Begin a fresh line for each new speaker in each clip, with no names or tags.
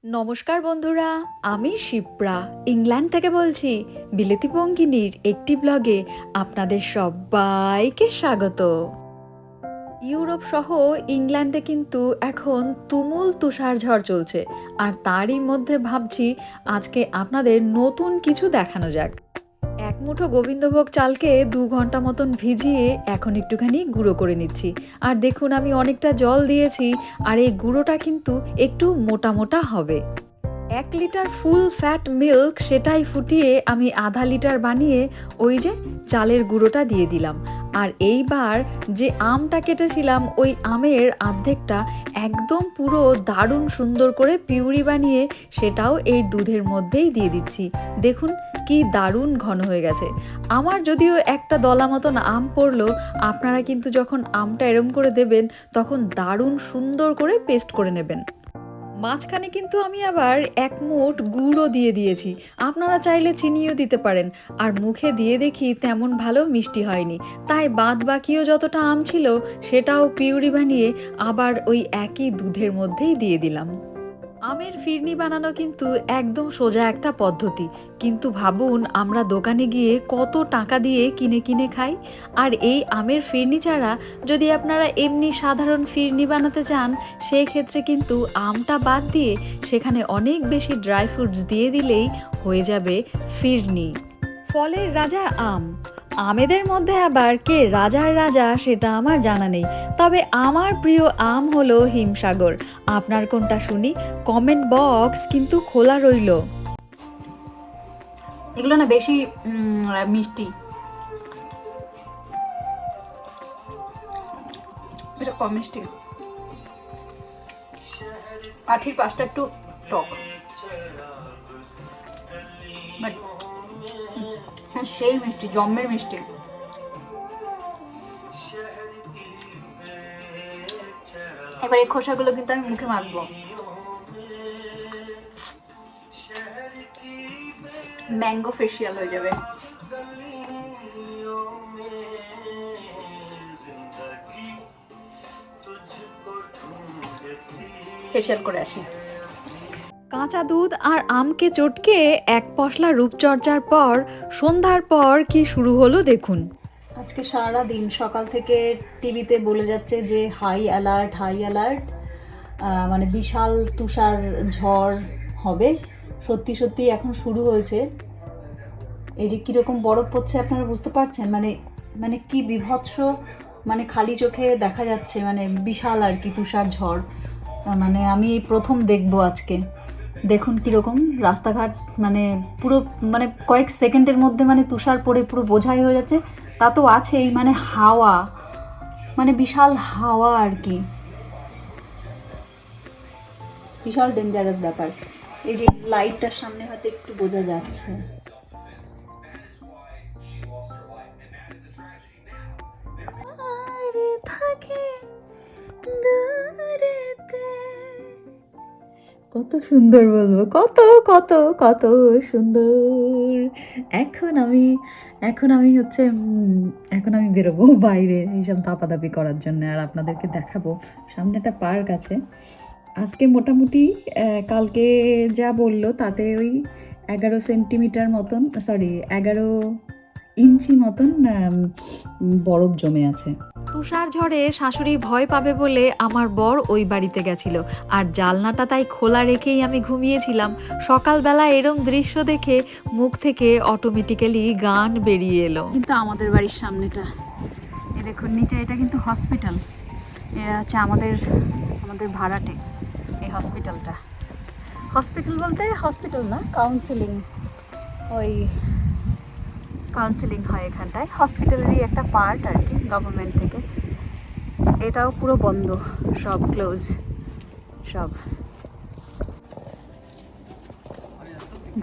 নমস্কার বন্ধুরা, আমি শিপ্রা ইংল্যান্ড থেকে বলছি। বিলেতি বঙ্গিনীর একটি ব্লগে আপনাদের সবাইকে স্বাগত। ইউরোপ সহ ইংল্যান্ডে কিন্তু এখন তুমুল তুষারঝড় চলছে, আর তারই মধ্যে ভাবছি আজকে আপনাদের নতুন কিছু দেখানো যাক। এক মুঠো গোবিন্দভোগ চালকে 2 ঘন্টা মতন ভিজিয়ে এখন একটুখানি গুঁড়ো করে নিচ্ছি। আর দেখুন, আমি অনেকটা জল দিয়েছি, আর এই গুঁড়োটা কিন্তু একটু মোটা মোটা হবে। 1 লিটার ফুল ফ্যাট মিল্ক সেটাই ফুটিয়ে আমি আধা লিটার বানিয়ে ওই যে চালের গুঁড়োটা দিয়ে দিলাম। আর এইবার যে আমটা কেটেছিলাম ওই আমের অর্ধেকটা একদম পুরো দারুণ সুন্দর করে পিউরি বানিয়ে সেটাও এই দুধের মধ্যেই দিয়ে দিচ্ছি। দেখুন কি দারুণ ঘন হয়ে গেছে। আমার যদিও একটা দলা মতন আম পড়লো, আপনারা কিন্তু যখন আমটা এরম করে দেবেন তখন দারুণ সুন্দর করে পেস্ট করে নেবেন। মাঝখানে কিন্তু আমি আবার 1 মুঠ গুড়ও দিয়ে দিয়েছি, আপনারা চাইলে চিনিও দিতে পারেন। আর মুখে দিয়ে দেখি তেমন ভালো মিষ্টি হয়নি, তাই বাদ বাকিও যতটা আম ছিল সেটাও পিউরি বানিয়ে আবার ওই একই দুধের মধ্যেই দিয়ে দিলাম। আমের ফিরনি বানানো কিন্তু একদম সোজা একটা পদ্ধতি, কিন্তু ভাবুন আমরা দোকানে গিয়ে কত টাকা দিয়ে কিনে কিনে খাই। আর এই আমের ফিরনি ছাড়া যদি আপনারা এমনি সাধারণ ফিরনি বানাতে চান, সেই ক্ষেত্রে কিন্তু আমটা বাদ দিয়ে সেখানে অনেক বেশি ড্রাই ফ্রুটস দিয়ে দিলেই হয়ে যাবে ফিরনি। ফলের রাজা আম। আমেদের মধ্যে আবার কে রাজার রাজা সেটা আমার জানা নেই, তবে আমার প্রিয় আম হলো হিমসাগর। আপনার কোনটা শুনি? কমেন্ট বক্স কিন্তু খোলা রইল।
এগুলো না বেশি মিষ্টি, এটা কম মিষ্টি। আঠির পাশটা একটু টক, বাট সেই মিষ্টি, জম্মের মিষ্টি। এবার এই খোসাগুলো কিন্তু আমি মুখে মাখবো। ম্যাঙ্গো ফেশিয়াল হয়ে যাবে। ফেশিয়াল করে আসি।
কাঁচা দুধ আর আমকে চটকে এক পশলা রূপচর্চার পর সন্ধ্যার পর কি শুরু হলো দেখুন।
আজকে সারা দিন সকাল থেকে টিভিতে বলে যাচ্ছে যে হাই অ্যালার্ট, হাই অ্যালার্ট, মানে বিশাল তুষার ঝড় হবে। সত্যি সত্যি এখন শুরু হয়েছে। এই যে কীরকম বরফ পড়ছে আপনারা বুঝতে পারছেন, মানে মানে কি বিভৎস, মানে খালি চোখে দেখা যাচ্ছে, মানে বিশাল আর কি তুষার ঝড়। মানে আমি এই প্রথম দেখবো আজকে। দেখুন কীরকম রাস্তাঘাট, মানে পুরো মানে কয়েক সেকেন্ডের মধ্যে মানে তুষার পড়ে পুরো বোঝাই হয়ে যাচ্ছে। তা তো আছেই, মানে হাওয়া, মানে বিশাল হাওয়া আর কি, বিশাল ডেঞ্জারাস ব্যাপার। এই যে লাইটটার সামনে হয়তো একটু বোঝা যাচ্ছে।
কত সুন্দর বলবো, কত কত কত সুন্দর। এখন আমি হচ্ছে এখন আমি বেরোবো বাইরে এইসব দাপাদাপি করার জন্য, আর আপনাদেরকে দেখাবো সামনে একটা পার্ক আছে। আজকে মোটামুটি কালকে যা বললো তাতে ওই 11 সেন্টিমিটার মতন, সরি 11 ইঞ্চি মতন বরফ জমে আছে। তুষার ঝড়ে শাশুড়ি ভয় পাবে বলে আমার বর ওই বাড়িতে গেছিল, আর জানলাটা তাই খোলা রেখেই আমি ঘুমিয়েছিলাম। সকালবেলা এরম দৃশ্য দেখে মুখ থেকে অটোমেটিক্যালি গান বেরিয়ে এলো।
কিন্তু আমাদের বাড়ির সামনেটা, এই দেখুন নিচে, এটা কিন্তু হসপিটাল। এরা হচ্ছে আমাদের আমাদের ভাড়াটে। এই হসপিটালটা, হসপিটাল বলতে হসপিটাল না, কাউন্সিলিং, ওই কাউন্সিলিং হয় এখানটায়। হসপিটালেরই একটা পার্ট আর কি, গভর্নমেন্ট থেকে। এটাও পুরো বন্ধ, সব ক্লোজ, সব।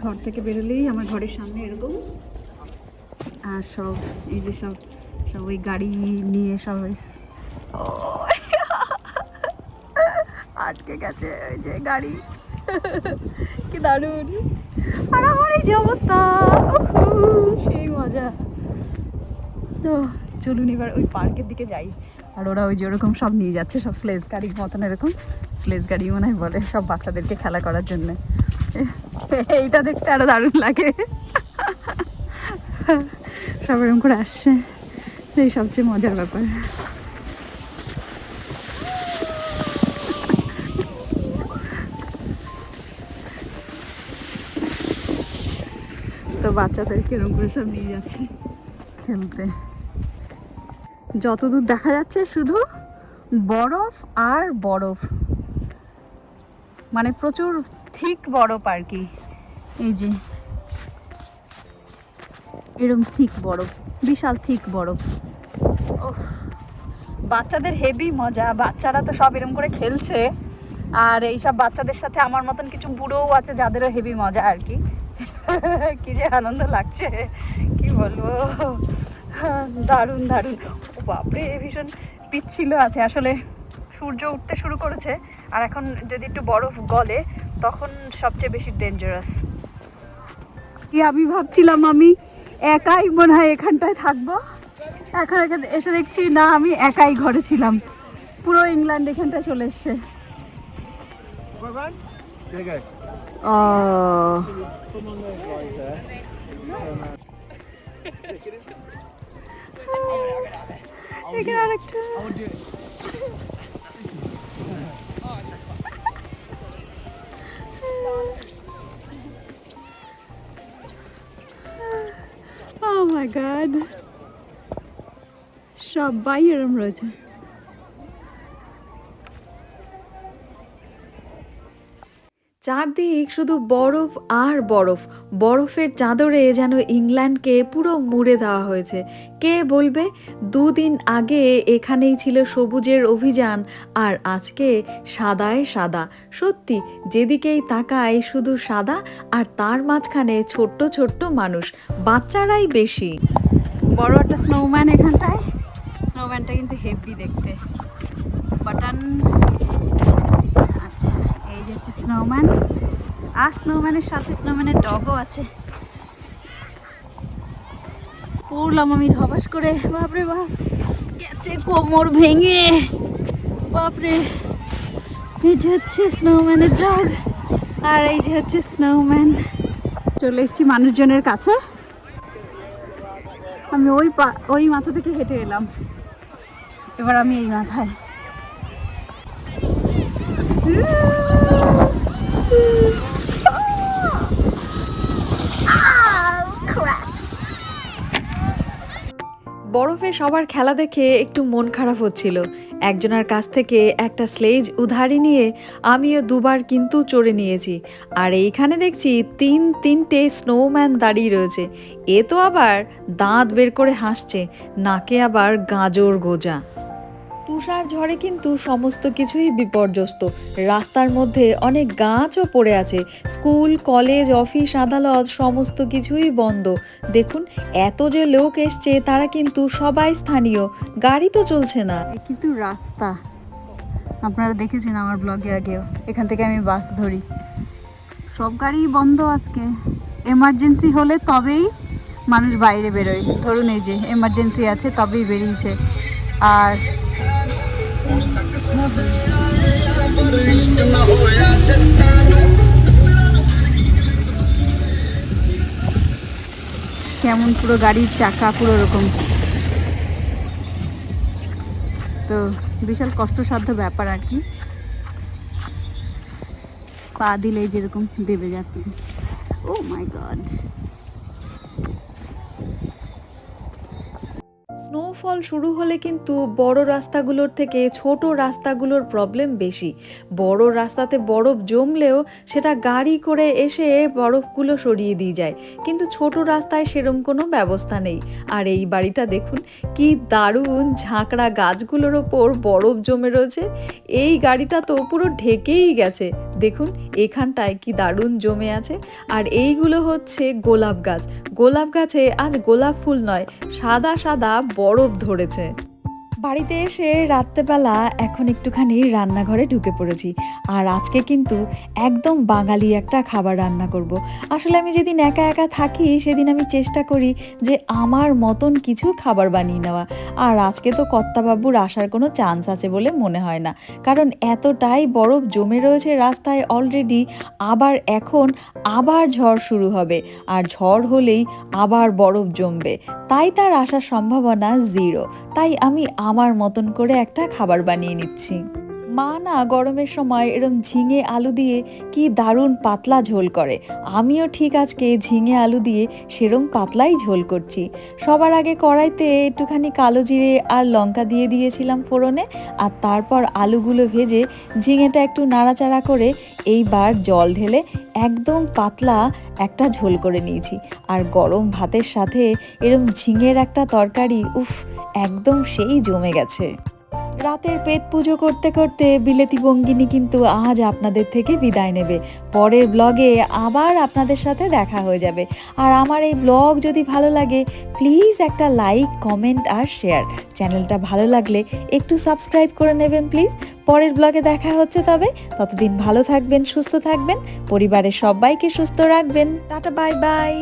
ঘর থেকে বেরোলেই আমার ঘরের সামনে এরকম, আর সব এই যে সব সব ওই গাড়ি নিয়ে সব আটকে গেছে, ওই যে গাড়ি। কি দারুণ! আর আমার এই যে অবস্থা, সেই মজা। তো চলুন এবার ওই পার্কের দিকে যাই।
আর ওরা ওই যে ওরকম সব নিয়ে যাচ্ছে, সব স্লেজ গাড়ির মতন, এরকম স্লেজ গাড়ি মনে হয় বলে, সব বাচ্চাদেরকে খেলা করার জন্য। এইটা দেখতে আরো দারুণ লাগে। সব এরকম করে আসছে, এই সবচেয়ে মজার ব্যাপার। তো বাচ্চাদেরকে এরকম করে সব নিয়ে যাচ্ছে খেলতে। যতদূর দেখা যাচ্ছে শুধু বরফ আর বরফ, মানে প্রচুর থিক বরফ আর কি। এই যে এরকম থিক বরফ, বিশাল থিক বরফ। ওহ, বাচ্চাদের হেভি মজা, বাচ্চারা তো সব এরকম করে খেলছে। আর এইসব বাচ্চাদের সাথে আমার মতন কিছু বুড়োও আছে যাদেরও হেভি মজা আর কি। কি যে আনন্দ লাগছে কি বলবো, দারুণ দারুণ। ও বাপরে, ভীষণ পিচ্ছিল আছে আসলে, সূর্য উঠতে শুরু করেছে আর এখন যদি একটু বরফ গলে তখন সবচেয়ে বেশি ডেঞ্জারাস। আমি ভাবছিলাম আমি একাই মনে হয় এখানটায় থাকবো, এখন এখানে এসে দেখছি না, আমি একাই ঘরে ছিলাম। পুরো ইংল্যান্ড এখানটায় চলে এসছে। ও এখানে আরেকটা। Oh my God, সবাই এরম রয়েছে। চারদিক শুধু বরফ আর বরফ, বরফের চাদরে যেন ইংল্যান্ডকে পুরো মুড়ে দেওয়া হয়েছে। কে বলবে 2 দিন আগে এখানেই ছিল সবুজের অভিযান, আর আজকে সাদায় সাদা। সত্যি যেদিকেই তাকাই শুধু সাদা, আর তার মাঝখানে ছোট্ট ছোট্ট মানুষ, বাচ্চারাই বেশি। বড় একটা স্নোম্যান এখানটায়, স্নোম্যানটা কিন্তু হেভি দেখতে। বাটন, আচ্ছা এই যে হচ্ছে স্নোম্যান, আর স্নোম্যানের সাথে স্নোম্যানের ডগও আছে। পড়লাম আমি ধপাস করে, বাপরে বাপ, গেছে কোমর ভেঙে, বাপরে। এই যে হচ্ছে স্নোম্যানের ডগ, আর এই যে হচ্ছে স্নোম্যান। চলে এসেছি মানুষজনের কাছে। আমি ওই মাথা থেকে হেঁটে এলাম, এবার আমি এই মাথায়। বরফে সবার খেলা দেখে একটু মন খারাপ হচ্ছিল। একজনের কাছ থেকে একটা স্লেজ উধারি নিয়ে আমিও 2বার কিন্তু চড়ে নিয়েছি। আর এইখানে দেখছি 3টে স্নোম্যান দাঁড়িয়ে রয়েছে। এ তো আবার দাঁত বের করে হাসছে, নাকে আবার গাজর গোজা। তুষার ঝড়ে কিন্তু সমস্ত কিছুই বিপর্যস্ত। রাস্তার মধ্যে অনেক গাছও পড়ে আছে। স্কুল, কলেজ, অফিস, আদালত সমস্ত কিছুই বন্ধ। দেখুন এত যে লোক এসছে তারা কিন্তু সবাই স্থানীয়, গাড়ি তো চলছে না। কিন্তু রাস্তা আপনারা দেখেছেন আমার ব্লগে আগেও, এখান থেকে আমি বাস ধরি। সব গাড়ি বন্ধ আজকে, এমার্জেন্সি হলে তবেই মানুষ বাইরে বেরোয়। ধরুন এই যে এমার্জেন্সি আছে তবেই বেরিয়েছে। আর কেমন পুরো গাড়ির চাকা পুরো এরকম, তো বিশাল কষ্টসাধ্য ব্যাপার আর কি। পা দিলেই যেরকম দেবে যাচ্ছে। ও মাই গড। স্নোফল শুরু হলে কিন্তু বড় রাস্তাগুলোর থেকে ছোট রাস্তাগুলোর প্রবলেম বেশি। বড় রাস্তাতে বরফ জমলেও সেটা গাড়ি করে এসে বরফগুলো সরিয়ে দিয়ে যায়, কিন্তু ছোট রাস্তায় সেরম কোনো ব্যবস্থা নেই। আর এই বাড়িটা দেখুন কি দারুণ, ঝাঁকড়া গাছগুলোর ওপর বরফ জমে রয়েছে। এই গাড়িটা তো পুরো ঢেকেই গেছে, দেখুন এখানটায় কি দারুণ জমে আছে। আর এইগুলো হচ্ছে গোলাপ গাছ। গোলাপ গাছে আজ গোলাপ ফুল নয়, সাদা সাদা বরফ ধরেছে। বাড়িতে এসে রাত্রেবেলা এখন একটুখানি রান্নাঘরে ঢুকে পড়েছি। আর আজকে কিন্তু একদম বাঙালি একটা খাবার রান্না করব। আসলে আমি যেদিন একা একা থাকি সেদিন আমি চেষ্টা করি যে আমার মতন কিছু খাবার বানিয়ে নেওয়া। আর আজকে তো কর্তাবাবুর আসার কোনো চান্স আছে বলে মনে হয় না, কারণ এতটাই বরফ জমে রয়েছে রাস্তায় অলরেডি। আবার ঝড় শুরু হবে, আর ঝড় হলেই আবার বরফ জমবে, তাই তার আসার সম্ভাবনা 0। তাই আমি আমার মতন করে একটা খাবার বানিয়ে নিচ্ছি। মা না গরমের সময় এরম ঝিঙে আলু দিয়ে কি দারুণ পাতলা ঝোল করে। আমিও ঠিক আজকে ঝিঙে আলু দিয়ে সেরম পাতলাই ঝোল করছি। সবার আগে কড়াইতে একটুখানি কালো জিরে আর লঙ্কা দিয়ে দিয়েছিলাম ফোড়নে, আর তারপর আলুগুলো ভেজে ঝিঙেটা একটু নাড়াচাড়া করে এইবার জল ঢেলে একদম পাতলা একটা ঝোল করে নিয়েছি। আর গরম ভাতের সাথে এরম ঝিঙের একটা তরকারি, উফ, একদম সেই জমে গেছে। রাতের পেট পুজো করতে করতে বিলেতি বঙ্গিনী কিন্তু আজ আপনাদের থেকে বিদায় নেবে। পরের ব্লগে আবার আপনাদের সাথে দেখা হয়ে যাবে। আর আমার এই ব্লগ যদি ভালো লাগে প্লিজ একটা লাইক, কমেন্ট আর শেয়ার। চ্যানেলটা ভালো লাগলে একটু সাবস্ক্রাইব করে নেবেন প্লিজ। পরের ব্লগে দেখা হচ্ছে, ততদিন ভালো থাকবেন, সুস্থ থাকবেন, পরিবারের সবাইকে সুস্থ রাখবেন। Tata, bye bye.